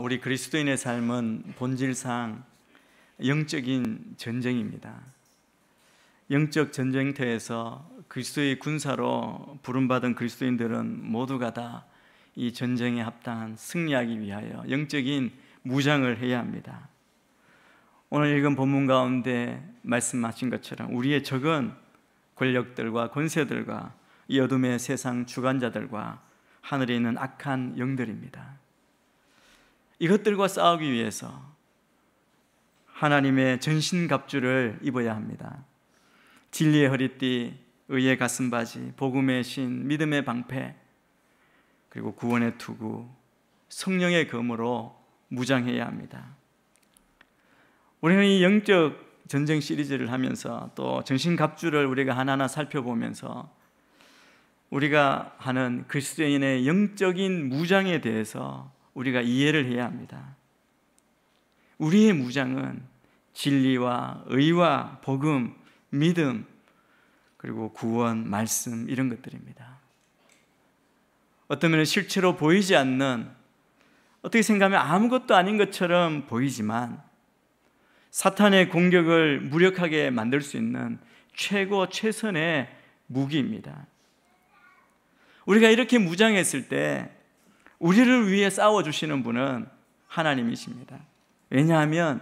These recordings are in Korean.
우리 그리스도인의 삶은 본질상 영적인 전쟁입니다. 영적 전쟁터에서 그리스도의 군사로 부름받은 그리스도인들은 모두가 다 이 전쟁에 합당한 승리하기 위하여 영적인 무장을 해야 합니다. 오늘 읽은 본문 가운데 말씀하신 것처럼 우리의 적은 권력들과 권세들과 이 어둠의 세상 주관자들과 하늘에 있는 악한 영들입니다. 이것들과 싸우기 위해서 하나님의 전신갑주를 입어야 합니다. 진리의 허리띠, 의의 가슴바지, 복음의 신, 믿음의 방패, 그리고 구원의 투구, 성령의 검으로 무장해야 합니다. 우리는 이 영적 전쟁 시리즈를 하면서 또 전신갑주를 우리가 하나하나 살펴보면서 우리가 하는 그리스도인의 영적인 무장에 대해서 우리가 이해를 해야 합니다. 우리의 무장은 진리와 의와 복음, 믿음, 그리고 구원, 말씀 이런 것들입니다. 어떤 면은 실체로 보이지 않는, 어떻게 생각하면 아무것도 아닌 것처럼 보이지만 사탄의 공격을 무력하게 만들 수 있는 최선의 무기입니다. 우리가 이렇게 무장했을 때 우리를 위해 싸워주시는 분은 하나님이십니다. 왜냐하면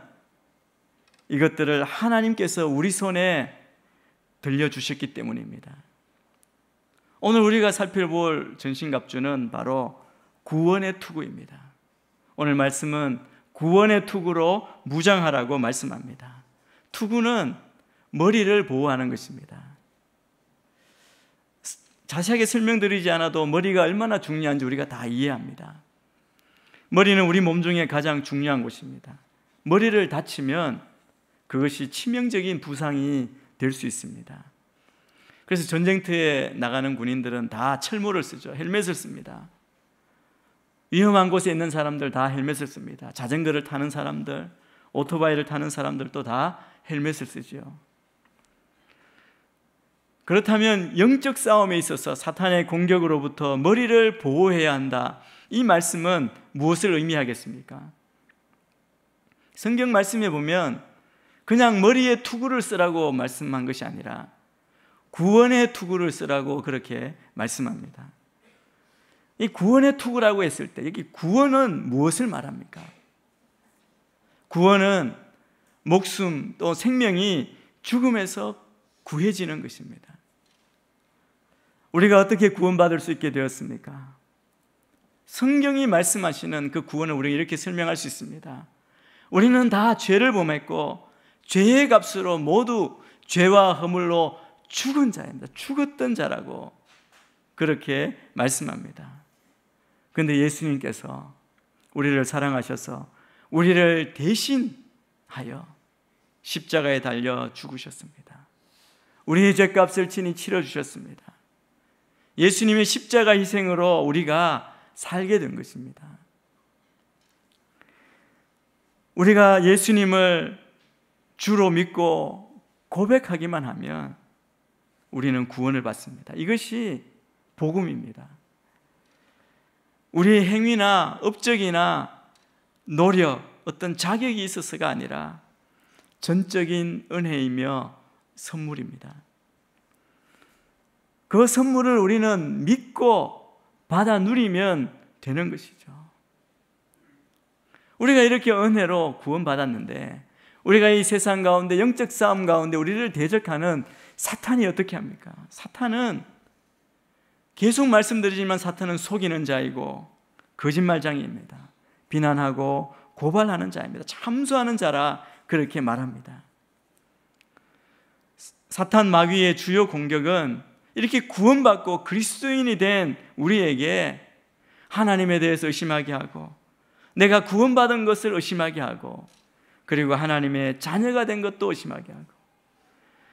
이것들을 하나님께서 우리 손에 들려주셨기 때문입니다. 오늘 우리가 살펴볼 전신갑주는 바로 구원의 투구입니다. 오늘 말씀은 구원의 투구로 무장하라고 말씀합니다. 투구는 머리를 보호하는 것입니다. 자세하게 설명드리지 않아도 머리가 얼마나 중요한지 우리가 다 이해합니다. 머리는 우리 몸 중에 가장 중요한 곳입니다. 머리를 다치면 그것이 치명적인 부상이 될 수 있습니다. 그래서 전쟁터에 나가는 군인들은 다 철모를 쓰죠. 헬멧을 씁니다. 위험한 곳에 있는 사람들 다 헬멧을 씁니다. 자전거를 타는 사람들, 오토바이를 타는 사람들도 다 헬멧을 쓰죠. 그렇다면 영적 싸움에 있어서 사탄의 공격으로부터 머리를 보호해야 한다. 이 말씀은 무엇을 의미하겠습니까? 성경 말씀에 보면 그냥 머리에 투구를 쓰라고 말씀한 것이 아니라 구원의 투구를 쓰라고 그렇게 말씀합니다. 이 구원의 투구라고 했을 때 여기 구원은 무엇을 말합니까? 구원은 목숨 또 생명이 죽음에서 구해지는 것입니다. 우리가 어떻게 구원받을 수 있게 되었습니까? 성경이 말씀하시는 그 구원을 우리가 이렇게 설명할 수 있습니다. 우리는 다 죄를 범했고 죄의 값으로 모두 죄와 허물로 죽은 자입니다. 죽었던 자라고 그렇게 말씀합니다. 그런데 예수님께서 우리를 사랑하셔서 우리를 대신하여 십자가에 달려 죽으셨습니다. 우리의 죄값을 친히 치러주셨습니다. 예수님의 십자가 희생으로 우리가 살게 된 것입니다. 우리가 예수님을 주로 믿고 고백하기만 하면 우리는 구원을 받습니다. 이것이 복음입니다. 우리의 행위나 업적이나 노력, 어떤 자격이 있어서가 아니라 전적인 은혜이며 선물입니다. 그 선물을 우리는 믿고 받아 누리면 되는 것이죠. 우리가 이렇게 은혜로 구원받았는데 우리가 이 세상 가운데 영적 싸움 가운데 우리를 대적하는 사탄이 어떻게 합니까? 사탄은 계속 말씀드리지만 사탄은 속이는 자이고 거짓말장애입니다. 비난하고 고발하는 자입니다. 참소하는 자라 그렇게 말합니다. 사탄 마귀의 주요 공격은 이렇게 구원받고 그리스도인이 된 우리에게 하나님에 대해서 의심하게 하고 내가 구원받은 것을 의심하게 하고 그리고 하나님의 자녀가 된 것도 의심하게 하고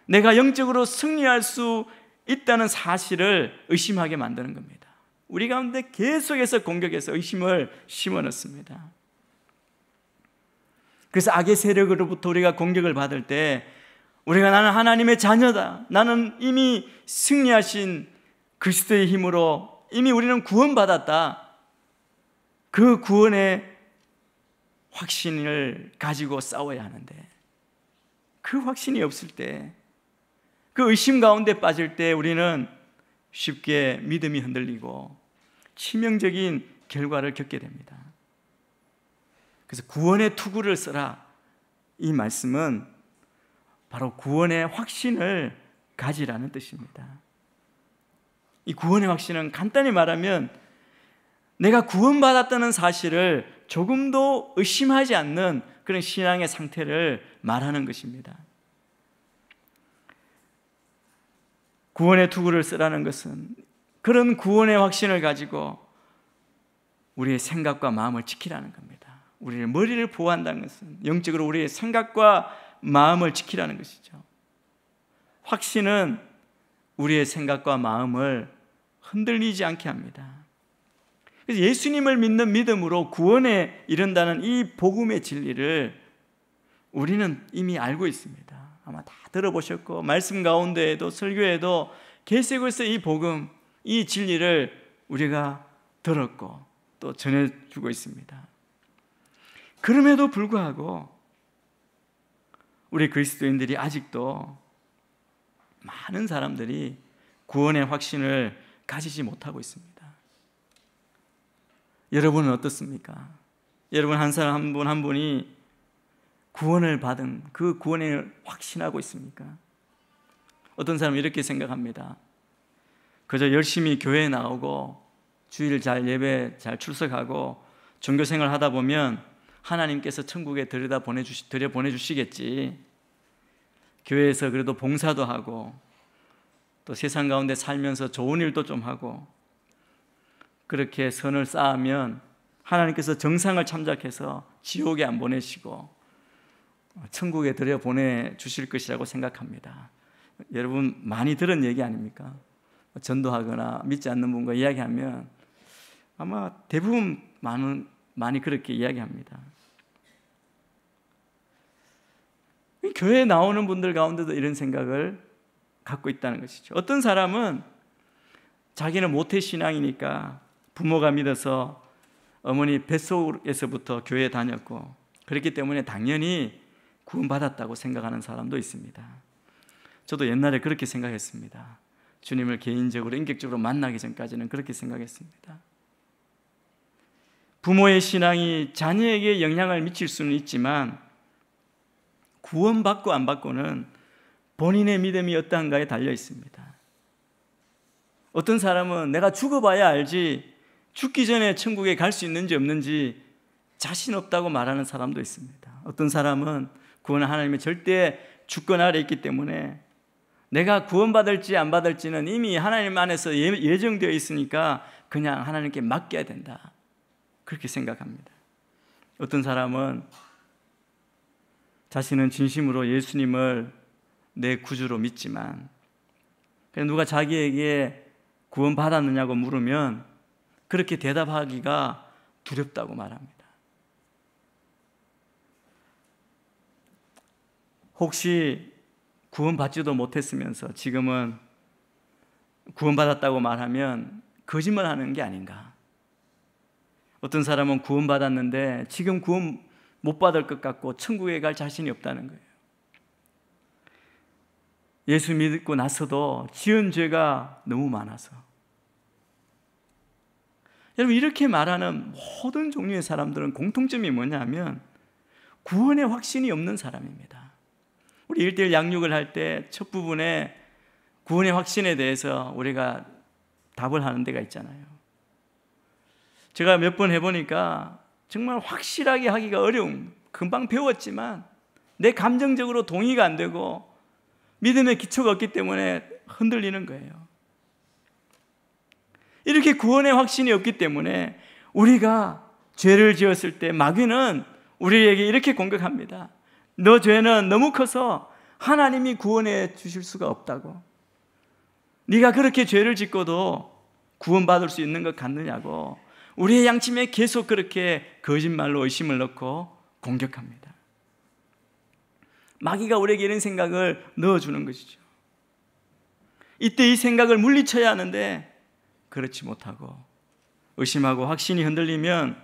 내가 영적으로 승리할 수 있다는 사실을 의심하게 만드는 겁니다. 우리 가운데 계속해서 공격해서 의심을 심어넣습니다. 그래서 악의 세력으로부터 우리가 공격을 받을 때 우리가 나는 하나님의 자녀다, 나는 이미 승리하신 그리스도의 힘으로 이미 우리는 구원받았다, 그 구원의 확신을 가지고 싸워야 하는데, 그 확신이 없을 때, 그 의심 가운데 빠질 때 우리는 쉽게 믿음이 흔들리고 치명적인 결과를 겪게 됩니다. 그래서 구원의 투구를 써라, 이 말씀은 바로 구원의 확신을 가지라는 뜻입니다. 이 구원의 확신은 간단히 말하면 내가 구원받았다는 사실을 조금도 의심하지 않는 그런 신앙의 상태를 말하는 것입니다. 구원의 투구를 쓰라는 것은 그런 구원의 확신을 가지고 우리의 생각과 마음을 지키라는 겁니다. 우리의 머리를 보호한다는 것은 영적으로 우리의 생각과 마음을 지키라는 것이죠. 확신은 우리의 생각과 마음을 흔들리지 않게 합니다. 그래서 예수님을 믿는 믿음으로 구원에 이른다는 이 복음의 진리를 우리는 이미 알고 있습니다. 아마 다 들어보셨고 말씀 가운데에도 설교에도 계속해서 이 복음, 이 진리를 우리가 들었고 또 전해주고 있습니다. 그럼에도 불구하고 우리 그리스도인들이 아직도 많은 사람들이 구원의 확신을 가지지 못하고 있습니다. 여러분은 어떻습니까? 여러분 한 사람 한 분 한 분이 구원을 받은 그 구원을 확신하고 있습니까? 어떤 사람은 이렇게 생각합니다. 그저 열심히 교회에 나오고 주일 잘 예배 잘 출석하고 종교생활 하다 보면 하나님께서 천국에 들여보내주시겠지. 교회에서 그래도 봉사도 하고 또 세상 가운데 살면서 좋은 일도 좀 하고 그렇게 선을 쌓으면 하나님께서 정상을 참작해서 지옥에 안 보내시고 천국에 들여보내주실 것이라고 생각합니다. 여러분 많이 들은 얘기 아닙니까? 전도하거나 믿지 않는 분과 이야기하면 아마 대부분 많이 그렇게 이야기합니다. 교회에 나오는 분들 가운데도 이런 생각을 갖고 있다는 것이죠. 어떤 사람은 자기는 모태신앙이니까 부모가 믿어서 어머니 뱃속에서부터 교회에 다녔고 그렇기 때문에 당연히 구원받았다고 생각하는 사람도 있습니다. 저도 옛날에 그렇게 생각했습니다. 주님을 개인적으로 인격적으로 만나기 전까지는 그렇게 생각했습니다. 부모의 신앙이 자녀에게 영향을 미칠 수는 있지만 구원받고 안 받고는 본인의 믿음이 어떠한가에 달려 있습니다. 어떤 사람은 내가 죽어봐야 알지 죽기 전에 천국에 갈 수 있는지 없는지 자신 없다고 말하는 사람도 있습니다. 어떤 사람은 구원은 하나님의 절대 주권 아래 있기 때문에 내가 구원받을지 안 받을지는 이미 하나님 안에서 예정되어 있으니까 그냥 하나님께 맡겨야 된다, 그렇게 생각합니다. 어떤 사람은 자신은 진심으로 예수님을 내 구주로 믿지만 누가 자기에게 구원받았느냐고 물으면 그렇게 대답하기가 두렵다고 말합니다. 혹시 구원받지도 못했으면서 지금은 구원받았다고 말하면 거짓말하는 게 아닌가? 어떤 사람은 구원받았는데 지금 구원 못 받을 것 같고 천국에 갈 자신이 없다는 거예요. 예수 믿고 나서도 지은 죄가 너무 많아서. 여러분 이렇게 말하는 모든 종류의 사람들은 공통점이 뭐냐면 구원의 확신이 없는 사람입니다. 우리 1:1 양육을 할 때 첫 부분에 구원의 확신에 대해서 우리가 답을 하는 데가 있잖아요. 제가 몇 번 해보니까 정말 확실하게 하기가 어려운, 금방 배웠지만 내 감정적으로 동의가 안 되고 믿음의 기초가 없기 때문에 흔들리는 거예요. 이렇게 구원의 확신이 없기 때문에 우리가 죄를 지었을 때 마귀는 우리에게 이렇게 공격합니다. 너 죄는 너무 커서 하나님이 구원해 주실 수가 없다고. 네가 그렇게 죄를 짓고도 구원받을 수 있는 것 같느냐고 우리의 양심에 계속 그렇게 거짓말로 의심을 넣고 공격합니다. 마귀가 우리에게 이런 생각을 넣어주는 것이죠. 이때 이 생각을 물리쳐야 하는데 그렇지 못하고 의심하고 확신이 흔들리면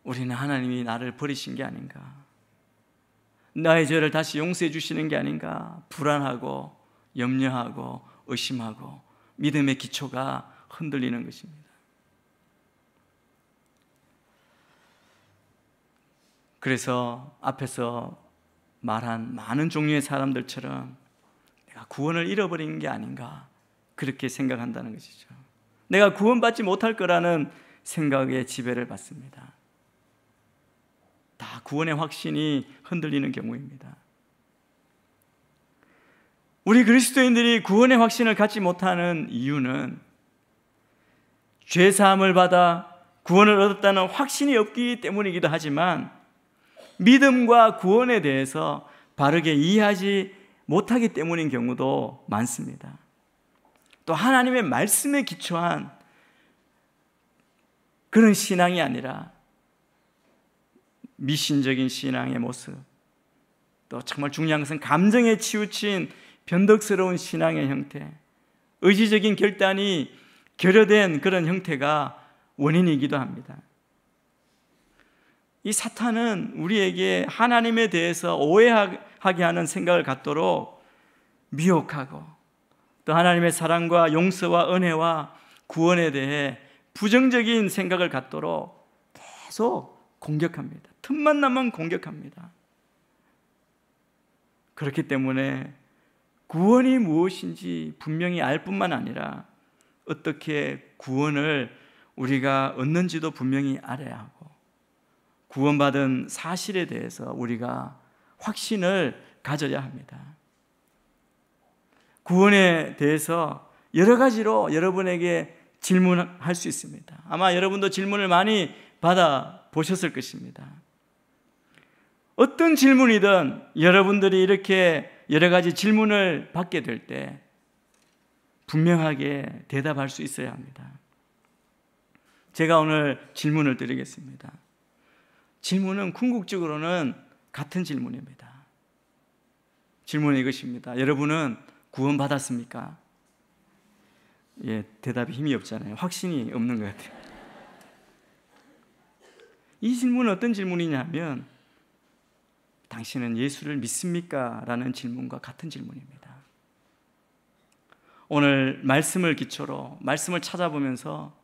우리는 하나님이 나를 버리신 게 아닌가, 나의 죄를 다시 용서해 주시는 게 아닌가 불안하고 염려하고 의심하고 믿음의 기초가 흔들리는 것입니다. 그래서 앞에서 말한 많은 종류의 사람들처럼 내가 구원을 잃어버린 게 아닌가 그렇게 생각한다는 것이죠. 내가 구원받지 못할 거라는 생각에 지배를 받습니다. 다 구원의 확신이 흔들리는 경우입니다. 우리 그리스도인들이 구원의 확신을 갖지 못하는 이유는 죄사함을 받아 구원을 얻었다는 확신이 없기 때문이기도 하지만 믿음과 구원에 대해서 바르게 이해하지 못하기 때문인 경우도 많습니다. 또 하나님의 말씀에 기초한 그런 신앙이 아니라 미신적인 신앙의 모습, 또 정말 중요한 것은 감정에 치우친 변덕스러운 신앙의 형태, 의지적인 결단이 결여된 그런 형태가 원인이기도 합니다. 이 사탄은 우리에게 하나님에 대해서 오해하게 하는 생각을 갖도록 미혹하고 또 하나님의 사랑과 용서와 은혜와 구원에 대해 부정적인 생각을 갖도록 계속 공격합니다. 틈만 나면 공격합니다. 그렇기 때문에 구원이 무엇인지 분명히 알 뿐만 아니라 어떻게 구원을 우리가 얻는지도 분명히 알아야 하고 구원받은 사실에 대해서 우리가 확신을 가져야 합니다. 구원에 대해서 여러 가지로 여러분에게 질문할 수 있습니다. 아마 여러분도 질문을 많이 받아보셨을 것입니다. 어떤 질문이든 여러분들이 이렇게 여러 가지 질문을 받게 될 때 분명하게 대답할 수 있어야 합니다. 제가 오늘 질문을 드리겠습니다. 질문은 궁극적으로는 같은 질문입니다. 질문은 이것입니다. 여러분은 구원받았습니까? 예, 대답이 힘이 없잖아요. 확신이 없는 것 같아요. 이 질문은 어떤 질문이냐면 당신은 예수를 믿습니까? 라는 질문과 같은 질문입니다. 오늘 말씀을 기초로 말씀을 찾아보면서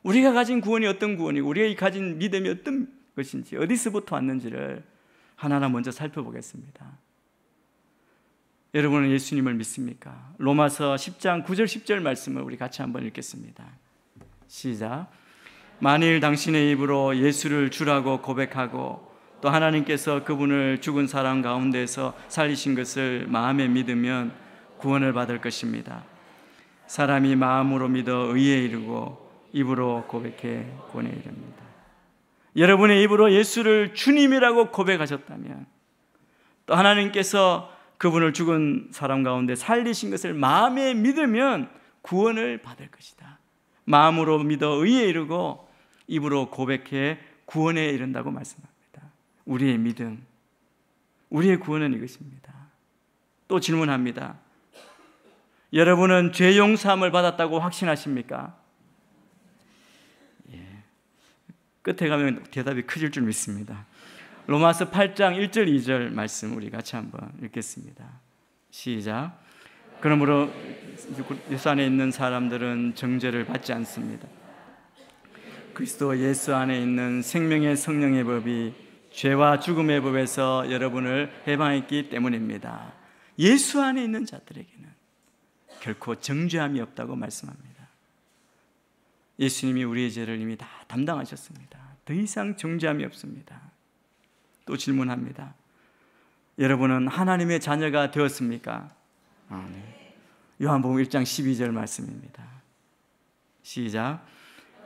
우리가 가진 구원이 어떤 구원이고 우리가 가진 믿음이 어떤 것인지 어디서부터 왔는지를 하나하나 먼저 살펴보겠습니다. 여러분은 예수님을 믿습니까? 로마서 10장 9절 10절 말씀을 우리 같이 한번 읽겠습니다. 시작. 만일 당신의 입으로 예수를 주라고 고백하고 또 하나님께서 그분을 죽은 사람 가운데서 살리신 것을 마음에 믿으면 구원을 받을 것입니다. 사람이 마음으로 믿어 의에 이르고 입으로 고백해 구원에 이릅니다. 여러분의 입으로 예수를 주님이라고 고백하셨다면 또 하나님께서 그분을 죽은 사람 가운데 살리신 것을 마음에 믿으면 구원을 받을 것이다. 마음으로 믿어 의에 이르고 입으로 고백해 구원에 이른다고 말씀합니다. 우리의 믿음, 우리의 구원은 이것입니다. 또 질문합니다. 여러분은 죄 용서함을 받았다고 확신하십니까? 예. 끝에 가면 대답이 커질 줄 믿습니다. 로마서 8장 1절 2절 말씀 우리 같이 한번 읽겠습니다. 시작. 그러므로 예수 안에 있는 사람들은 정죄를 받지 않습니다. 그리스도 예수 안에 있는 생명의 성령의 법이 죄와 죽음의 법에서 여러분을 해방했기 때문입니다. 예수 안에 있는 자들에게는 결코 정죄함이 없다고 말씀합니다. 예수님이 우리의 죄를 이미 다 담당하셨습니다. 더 이상 정죄함이 없습니다. 또 질문합니다. 여러분은 하나님의 자녀가 되었습니까? 네. 요한복음 1장 12절 말씀입니다. 시작.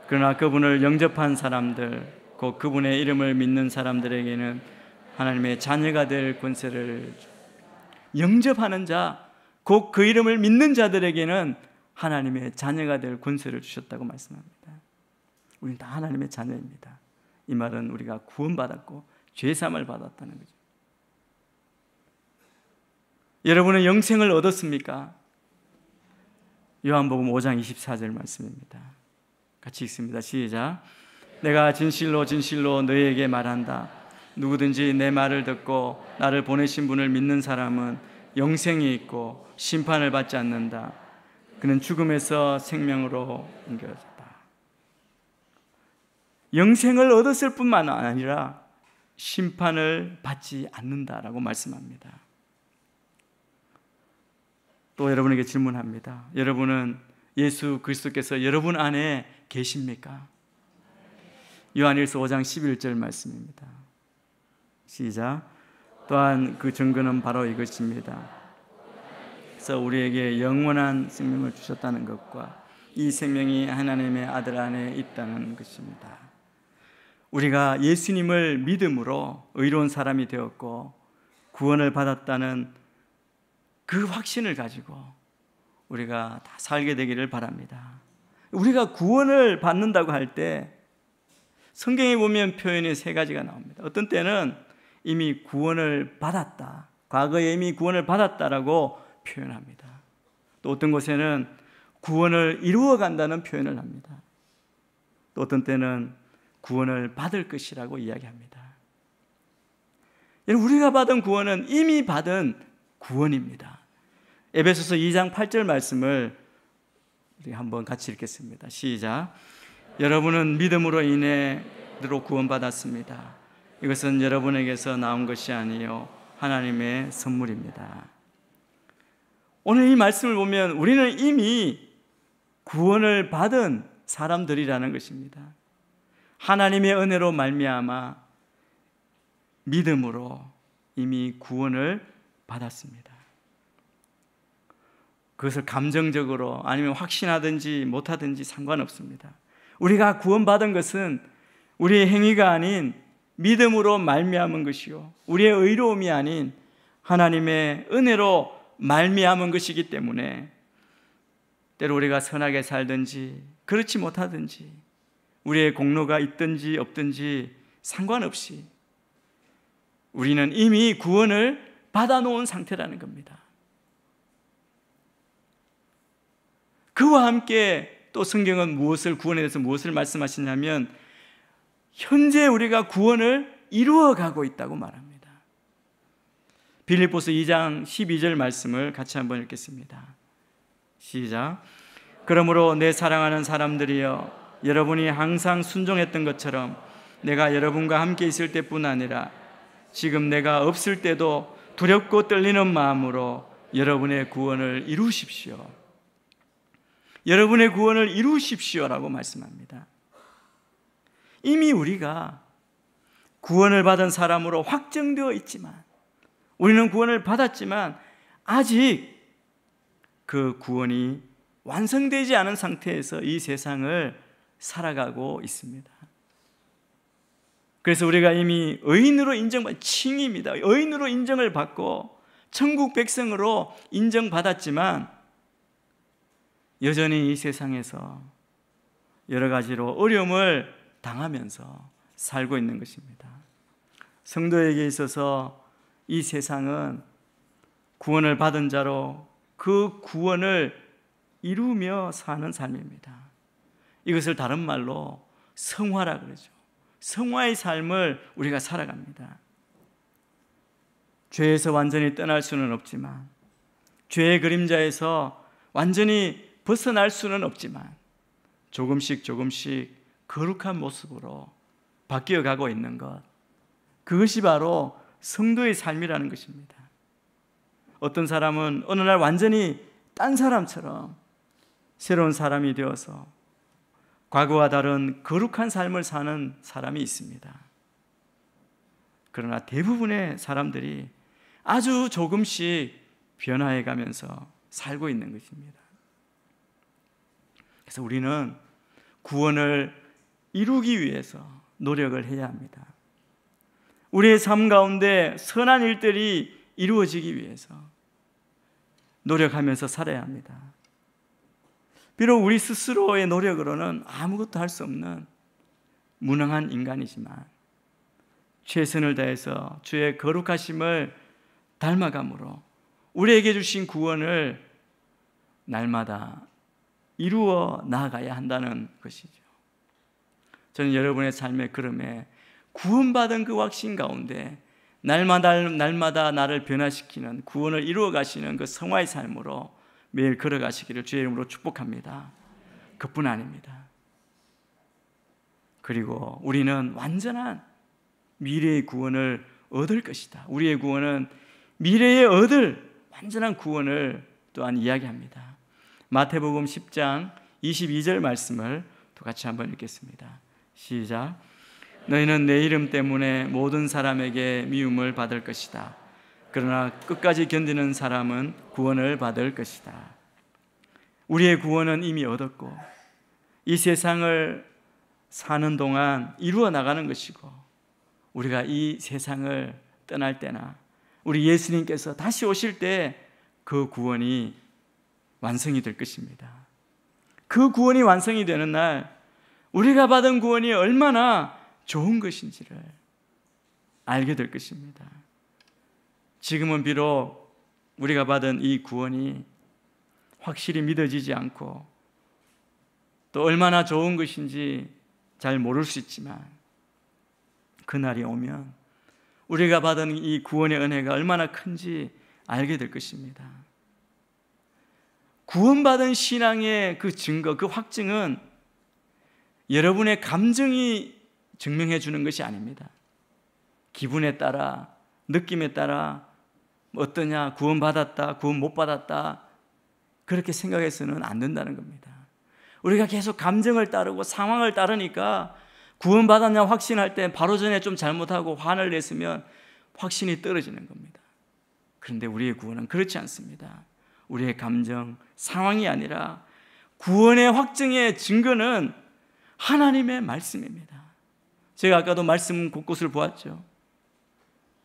그러나 그분을 영접한 사람들, 곧 그분의 이름을 믿는 사람들에게는 하나님의 자녀가 될 권세를, 영접하는 자, 곧 그 이름을 믿는 자들에게는 하나님의 자녀가 될 권세를 주셨다고 말씀합니다. 우리는 다 하나님의 자녀입니다. 이 말은 우리가 구원받았고 죄사함을 받았다는 거죠. 여러분은 영생을 얻었습니까? 요한복음 5장 24절 말씀입니다. 같이 읽습니다. 시작. 내가 진실로 진실로 너희에게 말한다. 누구든지 내 말을 듣고 나를 보내신 분을 믿는 사람은 영생이 있고 심판을 받지 않는다. 그는 죽음에서 생명으로 옮겨졌다. 영생을 얻었을 뿐만 아니라 심판을 받지 않는다라고 말씀합니다. 또 여러분에게 질문합니다. 여러분은 예수 그리스도께서 여러분 안에 계십니까? 요한일서 5장 11절 말씀입니다. 시작. 또한 그 증거는 바로 이것입니다. 그래서 우리에게 영원한 생명을 주셨다는 것과 이 생명이 하나님의 아들 안에 있다는 것입니다. 우리가 예수님을 믿음으로 의로운 사람이 되었고 구원을 받았다는 그 확신을 가지고 우리가 다 살게 되기를 바랍니다. 우리가 구원을 받는다고 할 때 성경에 보면 표현이 세 가지가 나옵니다. 어떤 때는 이미 구원을 받았다, 과거에 이미 구원을 받았다라고 표현합니다. 또 어떤 곳에는 구원을 이루어간다는 표현을 합니다. 또 어떤 때는 구원을 받을 것이라고 이야기합니다. 여러분, 우리가 받은 구원은 이미 받은 구원입니다. 에베소서 2장 8절 말씀을 우리 한번 같이 읽겠습니다. 시작. 여러분은 믿음으로 인해 구원받았습니다. 이것은 여러분에게서 나온 것이 아니요 하나님의 선물입니다. 오늘 이 말씀을 보면 우리는 이미 구원을 받은 사람들이라는 것입니다. 하나님의 은혜로 말미암아 믿음으로 이미 구원을 받았습니다. 그것을 감정적으로 아니면 확신하든지 못하든지 상관없습니다. 우리가 구원받은 것은 우리의 행위가 아닌 믿음으로 말미암은 것이요 우리의 의로움이 아닌 하나님의 은혜로 말미암은 것이기 때문에 때로 우리가 선하게 살든지 그렇지 못하든지 우리의 공로가 있든지 없든지 상관없이 우리는 이미 구원을 받아놓은 상태라는 겁니다. 그와 함께 또 성경은 구원에 대해서 무엇을 말씀하시냐면 현재 우리가 구원을 이루어가고 있다고 말합니다. 빌립보서 2장 12절 말씀을 같이 한번 읽겠습니다. 시작. 그러므로 내 사랑하는 사람들이여 여러분이 항상 순종했던 것처럼 내가 여러분과 함께 있을 때뿐 아니라 지금 내가 없을 때도 두렵고 떨리는 마음으로 여러분의 구원을 이루십시오. 여러분의 구원을 이루십시오라고 말씀합니다. 이미 우리가 구원을 받은 사람으로 확정되어 있지만 우리는 구원을 받았지만 아직 그 구원이 완성되지 않은 상태에서 이 세상을 살아가고 있습니다. 그래서 우리가 이미 의인으로 인정받은 칭의입니다. 의인으로 인정을 받고 천국 백성으로 인정받았지만 여전히 이 세상에서 여러 가지로 어려움을 당하면서 살고 있는 것입니다. 성도에게 있어서 이 세상은 구원을 받은 자로 그 구원을 이루며 사는 삶입니다. 이것을 다른 말로 성화라 그러죠. 성화의 삶을 우리가 살아갑니다. 죄에서 완전히 떠날 수는 없지만 죄의 그림자에서 완전히 벗어날 수는 없지만 조금씩 거룩한 모습으로 바뀌어가고 있는 것, 그것이 바로 성도의 삶이라는 것입니다. 어떤 사람은 어느 날 완전히 딴 사람처럼 새로운 사람이 되어서 과거와 다른 거룩한 삶을 사는 사람이 있습니다. 그러나 대부분의 사람들이 아주 조금씩 변화해 가면서 살고 있는 것입니다. 그래서 우리는 구원을 이루기 위해서 노력을 해야 합니다. 우리의 삶 가운데 선한 일들이 이루어지기 위해서 노력하면서 살아야 합니다. 비록 우리 스스로의 노력으로는 아무것도 할 수 없는 무능한 인간이지만 최선을 다해서 주의 거룩하심을 닮아감으로 우리에게 주신 구원을 날마다 이루어 나아가야 한다는 것이죠. 저는 여러분의 삶의 걸음에 구원받은 그 확신 가운데 날마다 나를 변화시키는 구원을 이루어 가시는 그 성화의 삶으로 매일 걸어가시기를 주의 이름으로 축복합니다. 그뿐 아닙니다. 그리고 우리는 완전한 미래의 구원을 얻을 것이다. 우리의 구원은 미래에 얻을 완전한 구원을 또한 이야기합니다. 마태복음 10장 22절 말씀을 또 같이 한번 읽겠습니다. 시작. 너희는 내 이름 때문에 모든 사람에게 미움을 받을 것이다. 그러나 끝까지 견디는 사람은 구원을 받을 것이다. 우리의 구원은 이미 얻었고 이 세상을 사는 동안 이루어 나가는 것이고, 우리가 이 세상을 떠날 때나 우리 예수님께서 다시 오실 때 그 구원이 완성이 될 것입니다. 그 구원이 완성이 되는 날 우리가 받은 구원이 얼마나 좋은 것인지를 알게 될 것입니다. 지금은 비록 우리가 받은 이 구원이 확실히 믿어지지 않고 또 얼마나 좋은 것인지 잘 모를 수 있지만, 그날이 오면 우리가 받은 이 구원의 은혜가 얼마나 큰지 알게 될 것입니다. 구원받은 신앙의 그 증거, 그 확증은 여러분의 감정이 증명해 주는 것이 아닙니다. 기분에 따라, 느낌에 따라 어떠냐, 구원받았다, 구원 못 받았다, 그렇게 생각해서는 안 된다는 겁니다. 우리가 계속 감정을 따르고 상황을 따르니까 구원받았냐 확신할 때 바로 전에 좀 잘못하고 화를 냈으면 확신이 떨어지는 겁니다. 그런데 우리의 구원은 그렇지 않습니다. 우리의 감정, 상황이 아니라 구원의 확증의 증거는 하나님의 말씀입니다. 제가 아까도 말씀 곳곳을 보았죠.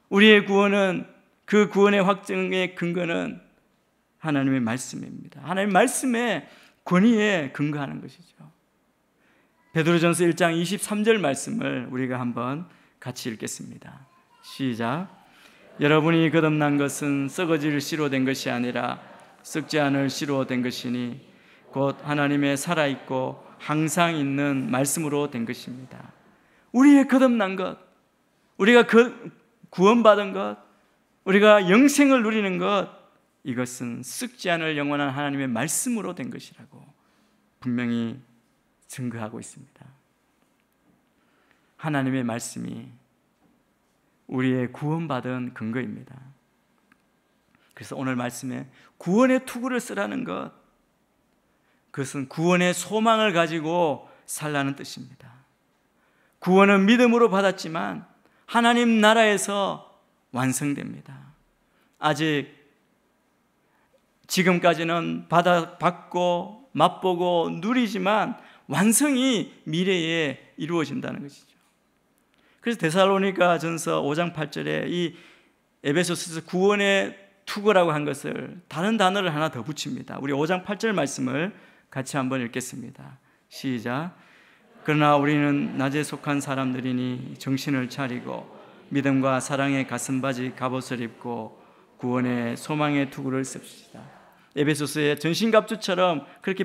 우리의 구원은, 그 구원의 확증의 근거는 하나님의 말씀입니다. 하나님의 말씀의 권위에 근거하는 것이죠. 베드로전서 1장 23절 말씀을 우리가 한번 같이 읽겠습니다. 시작. 여러분이 거듭난 것은 썩어질 씨로 된 것이 아니라 썩지 않을 씨로 된 것이니 곧 하나님의 살아있고 항상 있는 말씀으로 된 것입니다. 우리의 거듭난 것, 우리가 구원받은 것, 우리가 영생을 누리는 것, 이것은 썩지 않을 영원한 하나님의 말씀으로 된 것이라고 분명히 증거하고 있습니다. 하나님의 말씀이 우리의 구원받은 근거입니다. 그래서 오늘 말씀에 구원의 투구를 쓰라는 것, 그것은 구원의 소망을 가지고 살라는 뜻입니다. 구원은 믿음으로 받았지만 하나님 나라에서 완성됩니다. 아직 지금까지는 받고 맛보고 누리지만 완성이 미래에 이루어진다는 것이죠. 그래서 데살로니가 전서 5장 8절에 이 에베소서에서 구원의 투구라고 한 것을 다른 단어를 하나 더 붙입니다. 우리 5장 8절 말씀을 같이 한번 읽겠습니다. 시작. 그러나 우리는 낮에 속한 사람들이니 정신을 차리고 믿음과 사랑의 가슴바지 갑옷을 입고 구원의 소망의 투구를 씁시다. 에베소서의 전신갑주처럼 그렇게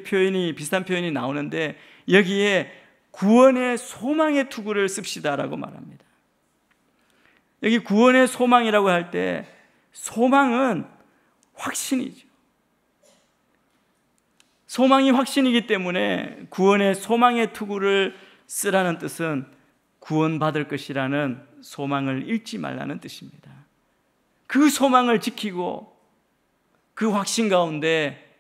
비슷한 표현이 나오는데, 여기에 구원의 소망의 투구를 씁시다라고 말합니다. 여기 구원의 소망이라고 할 때 소망은 확신이죠. 소망이 확신이기 때문에 구원의 소망의 투구를 쓰라는 뜻은 구원받을 것이라는 소망을 잃지 말라는 뜻입니다. 그 소망을 지키고 그 확신 가운데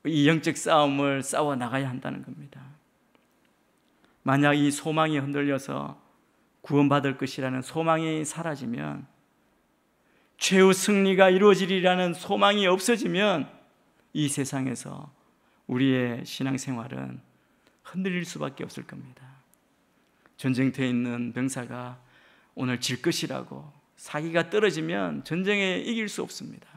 이 영적 싸움을 싸워 나가야 한다는 겁니다. 만약 이 소망이 흔들려서 구원받을 것이라는 소망이 사라지면, 최후 승리가 이루어지리라는 소망이 없어지면 이 세상에서 우리의 신앙생활은 흔들릴 수밖에 없을 겁니다. 전쟁터에 있는 병사가 오늘 질 것이라고 사기가 떨어지면 전쟁에 이길 수 없습니다.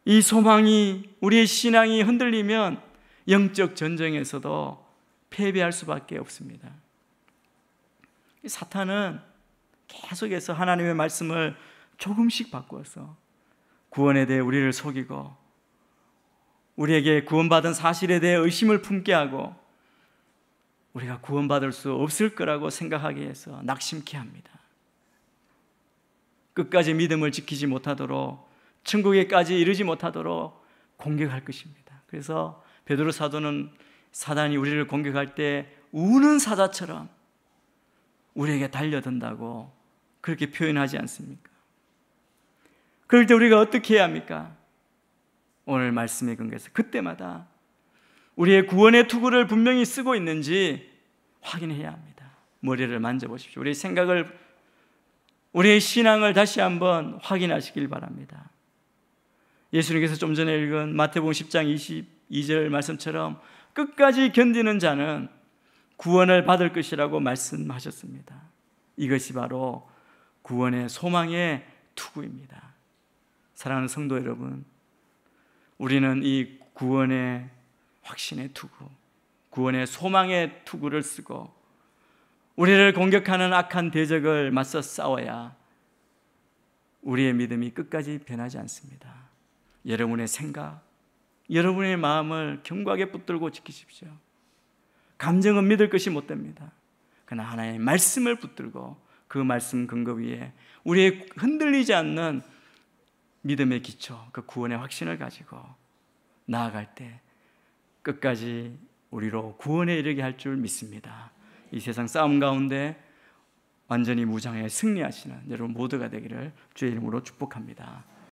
이 소망이, 우리의 신앙이 흔들리면 영적 전쟁에서도 패배할 수밖에 없습니다. 사탄은 계속해서 하나님의 말씀을 조금씩 바꾸어서 구원에 대해 우리를 속이고 우리에게 구원받은 사실에 대해 의심을 품게 하고 우리가 구원받을 수 없을 거라고 생각하게 해서 낙심케 합니다. 끝까지 믿음을 지키지 못하도록, 천국에까지 이르지 못하도록 공격할 것입니다. 그래서 베드로 사도는 사단이 우리를 공격할 때 우는 사자처럼 우리에게 달려든다고 그렇게 표현하지 않습니까? 그럴 때 우리가 어떻게 해야 합니까? 오늘 말씀에 근거해서 그때마다 우리의 구원의 투구를 분명히 쓰고 있는지 확인해야 합니다. 머리를 만져보십시오. 우리의 생각을, 우리의 신앙을 다시 한번 확인하시길 바랍니다. 예수님께서 좀 전에 읽은 마태복음 10장 22절 말씀처럼 끝까지 견디는 자는 구원을 받을 것이라고 말씀하셨습니다. 이것이 바로 구원의 소망의 투구입니다. 사랑하는 성도 여러분, 우리는 이 구원의 확신의 투구, 구원의 소망의 투구를 쓰고 우리를 공격하는 악한 대적을 맞서 싸워야 우리의 믿음이 끝까지 변하지 않습니다. 여러분의 생각, 여러분의 마음을 견고하게 붙들고 지키십시오. 감정은 믿을 것이 못 됩니다. 그러나 하나의 말씀을 붙들고 그 말씀 근거 위에 우리의 흔들리지 않는 믿음의 기초, 그 구원의 확신을 가지고 나아갈 때 끝까지 우리로 구원에 이르게 할 줄 믿습니다. 이 세상 싸움 가운데 완전히 무장해 승리하시는 여러분 모두가 되기를 주의 이름으로 축복합니다.